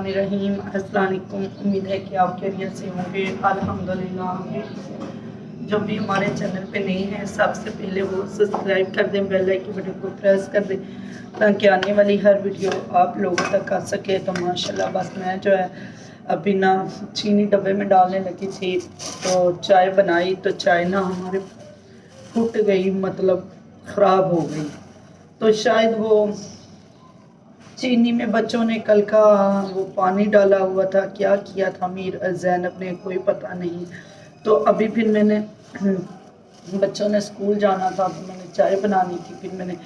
रहीम अस्सलाम वालेकुम। उम्मीद है कि आप खैरियत से होंगे। अल्हम्दुलिल्लाह हम भी ठीक हैं। जो भी हमारे चैनल पे नए हैं सबसे पहले वो सब्सक्राइब कर दें, बेल आइकन बटन को प्रेस कर दें ताकि आने वाली हर वीडियो आप लोगों तक आ सके। तो माशाल्लाह बस मैं जो है अभी ना चीनी डब्बे में डालने लगी थी तो चाय बनाई तो चाय ना हमारे फूट गई, मतलब ख़राब हो गई। तो शायद वो चीनी में बच्चों ने कल का वो पानी डाला हुआ था, क्या किया था मीर ज़ैनब ने, कोई पता नहीं। तो अभी फिर मैंने बच्चों ने स्कूल जाना था तो मैंने चाय बनानी थी, फिर मैंने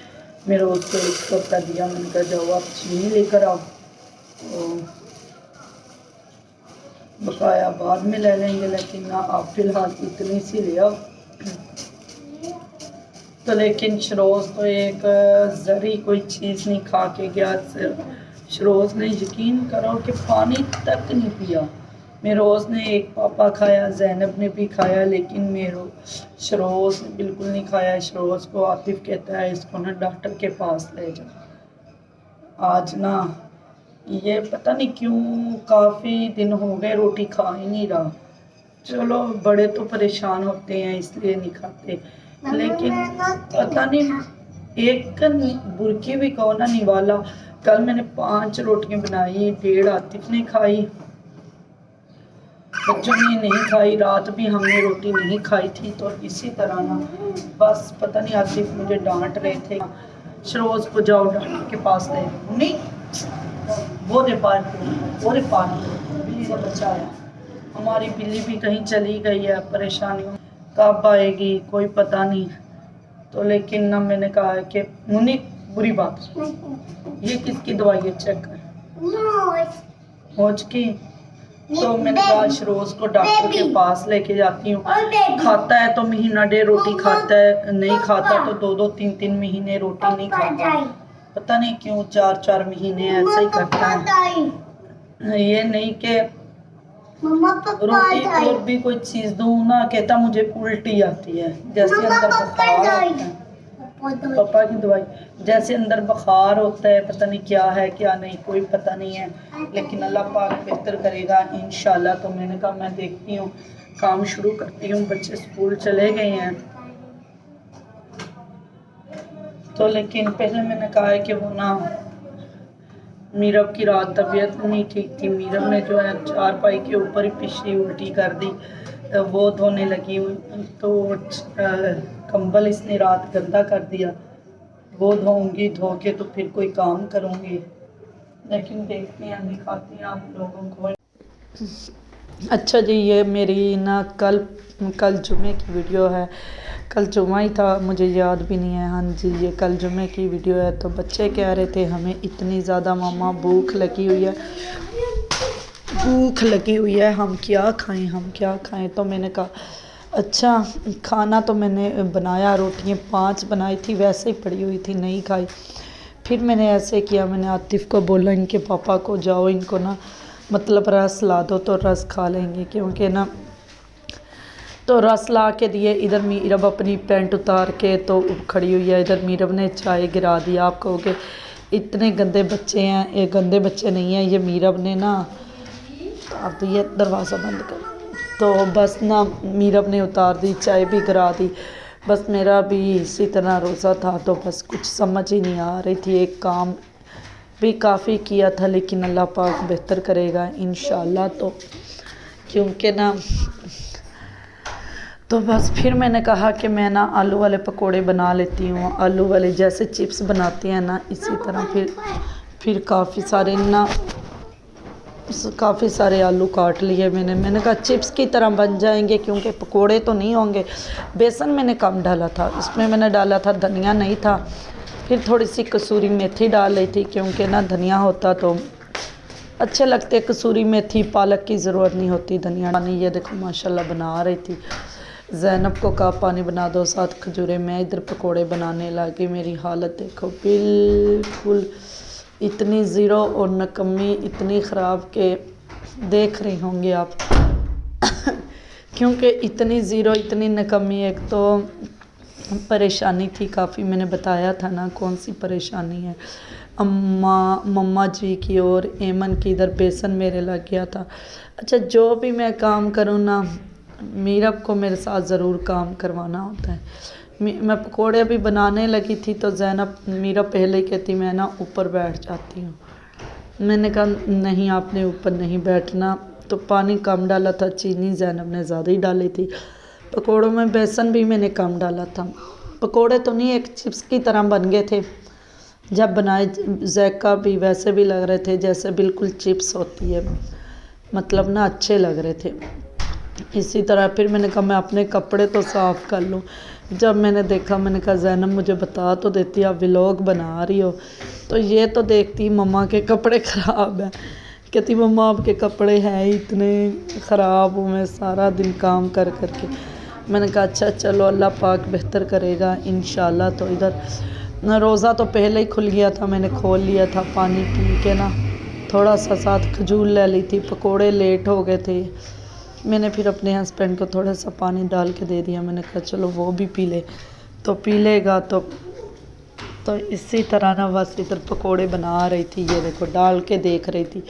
मेरे उसको एक कप का दिया, मैंने कहा जाओ आप चीनी लेकर आओ, तो बकाया बाद में ले लेंगे, लेकिन ना आप फ़िलहाल इतनी सी ले आओ। तो लेकिन शरोज़ तो एक ज़री कोई चीज़ नहीं खा के गया। शरोज़ ने यकीन करो कि पानी तक नहीं पिया। मेरोज़ ने एक पापा खाया, ज़ैनब ने भी खाया, लेकिन शरोज़ ने बिल्कुल नहीं खाया। शरोज़ को आतिफ कहता है इसको ना डॉक्टर के पास ले जाओ। आज ना ये पता नहीं क्यों काफ़ी दिन हो गए रोटी खा ही नहीं रहा। चलो बड़े तो परेशान होते हैं इसलिए नहीं खाते, लेकिन पता नहीं एक बुरकी भी कहो ना निवाला। कल मैंने 5 रोटियां बनाई, 1.5 आतिफ ने खाई, बच्चों ने नहीं खाई। रात भी हमने रोटी नहीं खाई थी। तो इसी तरह ना बस पता नहीं आतिफ मुझे डांट रहे थे, शरोज़ को जाओ डॉक्टर के पास ले जाओ। नहीं वो दे बिल्ली का बच्चा आया, हमारी बिल्ली भी कहीं चली गई है, परेशानियों कब आएगी कोई पता नहीं। तो लेकिन ना मैंने कहा है कि मुन्नी बुरी बात, ये किसकी दवाई है चेक कर, होज की। तो मैंने कहा शरोज़ को डॉक्टर के पास लेके जाती हूँ। खाता है तो महीना 1.5 रोटी खाता है, नहीं खाता तो 2-2 3-3 महीने रोटी नहीं खाता। पता नहीं क्यों 4-4 महीने ऐसे ही करता है। ये नहीं कि रोटी और भी कोई चीज़ दूँ ना, कहता मुझे उल्टी आती है, जैसे अंदर बुखार होता है। पापा की दवाई जैसे अंदर बुखार होता है, पता नहीं क्या है क्या नहीं, कोई पता नहीं है, लेकिन अल्लाह पाक बेहतर करेगा इंशाल्लाह। तो मैंने कहा मैं देखती हूँ, काम शुरू करती हूँ। बच्चे स्कूल चले गए हैं तो लेकिन पहले मैंने कहा है कि वो ना मीरब की रात तबीयत नहीं ठीक थी। मीरब ने जो है 4 पाई के ऊपर ही पिछली उल्टी कर दी, वो धोने लगी तो कंबल इसने रात गंदा कर दिया, वो धोऊंगी, धो के तो फिर कोई काम करूँगी। लेकिन देखते हैं, दिखाती हैं आप लोगों को। अच्छा जी, ये मेरी ना कल जुमे की वीडियो है। कल जुमा ही था, मुझे याद भी नहीं है। हाँ जी, ये कल जुमे की वीडियो है। तो बच्चे कह रहे थे हमें इतनी ज़्यादा मामा भूख लगी हुई है, भूख लगी हुई है, हम क्या खाएं। तो मैंने कहा अच्छा खाना तो मैंने बनाया, रोटियां 5 बनाई थी, वैसे ही पड़ी हुई थी, नहीं खाई। फिर मैंने ऐसे किया, मैंने आतिफ को बोला इनके पापा को जाओ इनको ना मतलब रस ला दो तो रस खा लेंगे, क्योंकि ना तो रस ला के दिए। इधर मीरब अपनी पैंट उतार के तो खड़ी हुई है, इधर मीरब ने चाय गिरा दी। आप कहोगे इतने गंदे बच्चे हैं, ये गंदे बच्चे नहीं हैं, ये मीरब ने ना अब ये दरवाज़ा बंद कर, तो बस ना मीरब ने उतार दी, चाय भी गिरा दी। बस मेरा भी इसी तरह रोज़ा था तो बस कुछ समझ ही नहीं आ रही थी। एक काम भी काफ़ी किया था, लेकिन अल्लाह पाक बेहतर करेगा इंशाल्लाह। तो क्योंकि ना तो बस फिर मैंने कहा कि मैं ना आलू वाले पकोड़े बना लेती हूँ, आलू वाले जैसे चिप्स बनाते हैं ना इसी तरह। फिर काफ़ी सारे आलू काट लिए मैंने कहा चिप्स की तरह बन जाएंगे, क्योंकि पकोड़े तो नहीं होंगे। बेसन मैंने कम डाला था, इसमें मैंने डाला था धनिया नहीं था। फिर थोड़ी सी कसूरी मेथी डाल रही थी, क्योंकि ना धनिया होता तो अच्छे लगते, कसूरी मेथी पालक की ज़रूरत नहीं होती, धनिया पानी। ये देखो माशाल्लाह बना रही थी। ज़ैनब को कहा पानी बना दो, साथ खजूरें। मैं इधर पकोड़े बनाने लगी। मेरी हालत देखो बिल्कुल इतनी ज़ीरो और नकम्मी, इतनी ख़राब के देख रही होंगे आप क्योंकि इतनी ज़ीरो इतनी नकम्मी। एक तो परेशानी थी काफ़ी, मैंने बताया था ना कौन सी परेशानी है। मम्मा जी की और एमन की। इधर बेसन मेरे लग गया था। अच्छा, जो भी मैं काम करूँ ना, मीरब को मेरे साथ ज़रूर काम करवाना होता है। मैं पकोड़े भी बनाने लगी थी तो ज़ैनब मीरब पहले ही कहती मैं ना ऊपर बैठ जाती हूँ। मैंने कहा नहीं, आपने ऊपर नहीं बैठना। तो पानी कम डाला था, चीनी ज़ैनब ने ज़्यादा ही डाली थी। पकोड़ों में बेसन भी मैंने कम डाला था। पकोड़े तो नहीं, एक चिप्स की तरह बन गए थे जब बनाए। ज़ैका भी वैसे भी लग रहे थे जैसे बिल्कुल चिप्स होती है, मतलब ना अच्छे लग रहे थे। इसी तरह फिर मैंने कहा मैं अपने कपड़े तो साफ़ कर लूँ। जब मैंने देखा, मैंने कहा ज़ैनब मुझे बता तो देती, आप व्लॉग बना रही हो। तो ये तो देखती मम्मा के कपड़े ख़राब हैं। कहती मम्मा आपके कपड़े हैं इतने ख़राब, हूँ मैं सारा दिन काम कर करके। मैंने कहा अच्छा चलो, अल्लाह पाक बेहतर करेगा इंशाल्लाह। तो इधर रोज़ा तो पहले ही खुल गया था, मैंने खोल लिया था पानी पी के ना। थोड़ा सा साथ खजूर ले ली थी, पकोड़े लेट हो गए थे। मैंने फिर अपने हस्बैंड को थोड़ा सा पानी डाल के दे दिया। मैंने कहा चलो वो भी पी ले, तो पी लेगा। तो इसी तरह ना बस इधर पकोड़े बना रही थी। ये देखो डाल के देख रही थी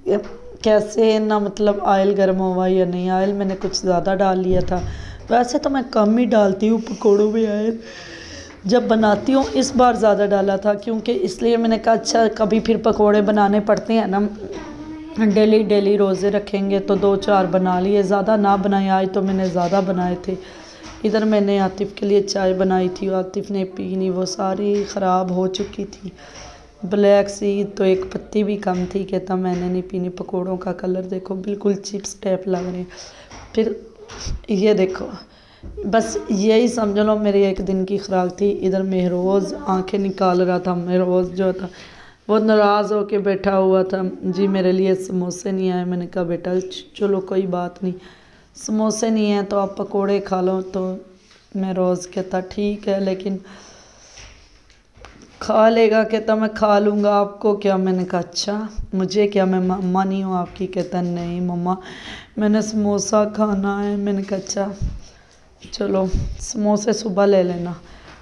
ये कैसे ना, मतलब ऑयल गर्म हुआ या नहीं। ऑयल मैंने कुछ ज़्यादा डाल लिया था, वैसे तो मैं कम ही डालती हूँ पकोड़ों में ऑयल जब बनाती हूँ। इस बार ज़्यादा डाला था क्योंकि इसलिए मैंने कहा अच्छा कभी फिर पकोड़े बनाने पड़ते हैं ना, डेली डेली रोज़े रखेंगे तो 2-4 बना लिए, ज़्यादा ना बनाए। आज तो मैंने ज़्यादा बनाए थे। इधर मैंने आतिफ़ के लिए चाय बनाई थी, आतिफ़ ने पी नहीं, वो सारी ख़राब हो चुकी थी। ब्लैक सी तो एक पत्ती भी कम थी, कहता मैंने नहीं पीनी। पकोड़ों का कलर देखो बिल्कुल चिप्स टाइप लग रहे हैं। फिर ये देखो, बस यही समझ लो मेरी एक दिन की खुराक थी। इधर महरोज़ आंखें निकाल रहा था। महरोज़ जो था वो नाराज़ होके बैठा हुआ था, जी मेरे लिए समोसे नहीं आए। मैंने कहा बेटा चलो कोई बात नहीं, समोसे नहीं हैं तो आप पकोड़े खा लो। तो महरोज़ कहता ठीक है, लेकिन खा लेगा। कहता मैं खा लूँगा, आपको क्या। मैंने कहा अच्छा मुझे क्या, मैं मम्मा नहीं हूँ आपकी। कहता नहीं मम्मा मैंने समोसा खाना है। मैंने कहा अच्छा चलो समोसे सुबह ले लेना,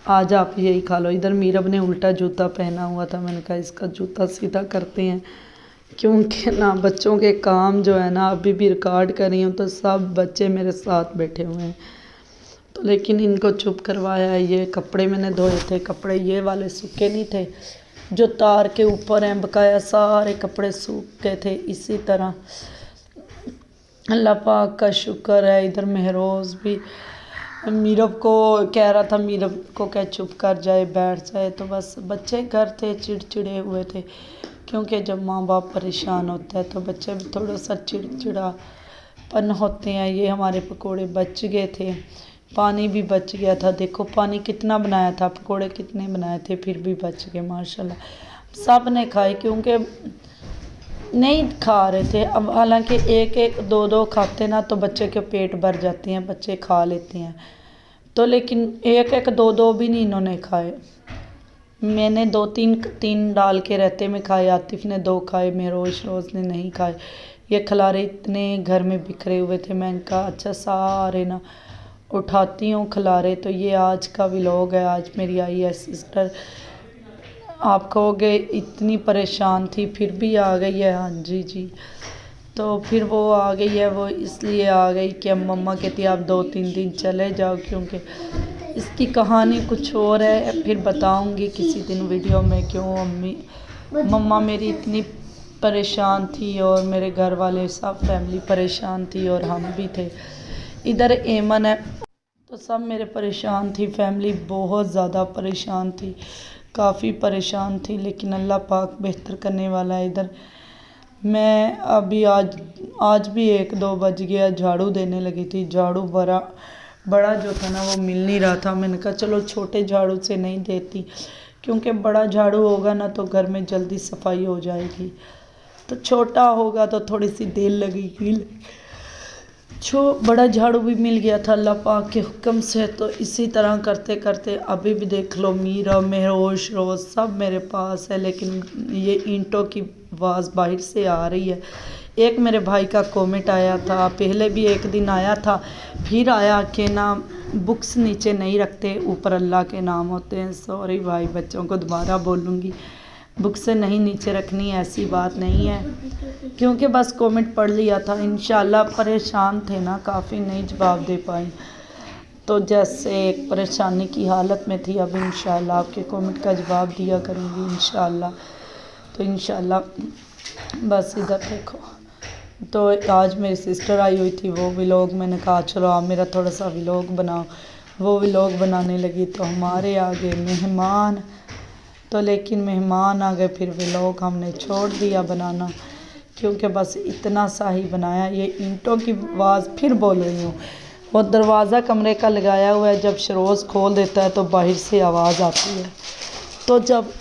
आज आप यही खा लो। इधर मीरब ने उल्टा जूता पहना हुआ था। मैंने कहा इसका जूता सीधा करते हैं, क्योंकि ना बच्चों के काम जो है ना, अभी भी रिकॉर्ड कर रही हूँ तो सब बच्चे मेरे साथ बैठे हुए हैं। तो लेकिन इनको चुप करवाया है। ये कपड़े मैंने धोए थे, कपड़े ये वाले सूखे नहीं थे जो तार के ऊपर हैं, बकाया सारे कपड़े सूख गए थे। इसी तरह अल्लाह पाक का शुक्र है। इधर महरोज़ भी मीरब को कह रहा था, मीरब को क्या चुप कर जाए बैठ जाए। तो बस बच्चे घर थे, चिड़चिड़े हुए थे, क्योंकि जब माँ बाप परेशान होता है तो बच्चे भी थोड़ा सा चिड़चिड़ापन होते हैं। ये हमारे पकोड़े बच गए थे, पानी भी बच गया था। देखो पानी कितना बनाया था, पकोड़े कितने बनाए थे, फिर भी बच गए माशाल्लाह। सब ने खाए क्योंकि नहीं खा रहे थे। अब हालांकि एक एक दो दो खाते ना तो बच्चे के पेट भर जाते हैं, बच्चे खा लेते हैं। तो लेकिन एक एक दो दो भी नहीं इन्होंने खाए। मैंने 2-3 डाल के रहते में खाए, आतिफ़ ने 2 खाए, महरोज़ रोज़ ने नहीं खाए। ये खलारे इतने घर में बिखरे हुए थे। मैंने कहा अच्छा सारे ना उठाती हूँ खलारे। तो ये आज का व्लॉग है। आज मेरी आई है सिस्टर, आप कहोगे इतनी परेशान थी फिर भी आ गई है। हाँ जी जी, तो फिर वो आ गई है। वो इसलिए आ गई कि अब मम्मा कहती आप 2-3 दिन चले जाओ, क्योंकि इसकी कहानी कुछ और है, फिर बताऊंगी किसी दिन वीडियो में क्यों मम्मा मेरी इतनी परेशान थी और मेरे घर वाले सब फैमिली परेशान थी और हम भी थे। इधर एमन है तो सब मेरे परेशान थी, फैमिली बहुत ज़्यादा परेशान थी, काफ़ी परेशान थी। लेकिन अल्लाह पाक बेहतर करने वाला है। इधर मैं अभी आज भी 1-2 बज गया, झाड़ू देने लगी थी। झाड़ू बड़ा जो था ना वो मिल नहीं रहा था। मैंने कहा चलो छोटे झाड़ू से नहीं देती, क्योंकि बड़ा झाड़ू होगा ना तो घर में जल्दी सफाई हो जाएगी, तो छोटा होगा तो थोड़ी सी देर लगेगी। बड़ा झाड़ू भी मिल गया था अल्लाह पाक के हुक्म से। तो इसी तरह करते करते अभी भी देख लो मीरा महरोज़ रोज़ सब मेरे पास है। लेकिन ये ईंटों की आवाज़ बाहर से आ रही है। एक मेरे भाई का कमेंट आया था, पहले भी एक दिन आया था, फिर आया कि ना बुक्स नीचे नहीं रखते, ऊपर अल्लाह के नाम होते हैं। सॉरी भाई, बच्चों को दोबारा बोलूँगी। बुक से नहीं नीचे रखनी, ऐसी बात नहीं है, क्योंकि बस कमेंट पढ़ लिया था। इंशाल्लाह परेशान थे ना काफ़ी, नहीं जवाब दे पाई, तो जैसे एक परेशानी की हालत में थी, अब इंशाल्लाह आपके कमेंट का जवाब दिया करूँगी इंशाल्लाह। तो इंशाल्लाह बस इधर देखो, तो आज मेरी सिस्टर आई हुई थी, वो व्लॉग मैंने कहा चलो आप मेरा थोड़ा सा व्लॉग बनाओ, वो व्लॉग बनाने लगी तो हमारे आगे मेहमान, तो लेकिन मेहमान आ गए, फिर व्लॉग हमने छोड़ दिया बनाना, क्योंकि बस इतना सा ही बनाया। ये ईंटों की आवाज़ फिर बोल रही हूँ, वो दरवाज़ा कमरे का लगाया हुआ है, जब शरोज़ खोल देता है तो बाहर से आवाज़ आती है, तो जब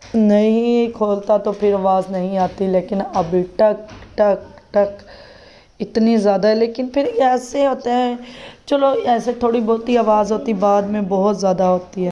नहीं खोलता तो फिर आवाज़ नहीं आती, लेकिन अभी टक टक टक इतनी ज़्यादा है। लेकिन फिर ऐसे होता है, चलो ऐसे थोड़ी बहुत ही आवाज़ होती, बाद में बहुत ज़्यादा होती है।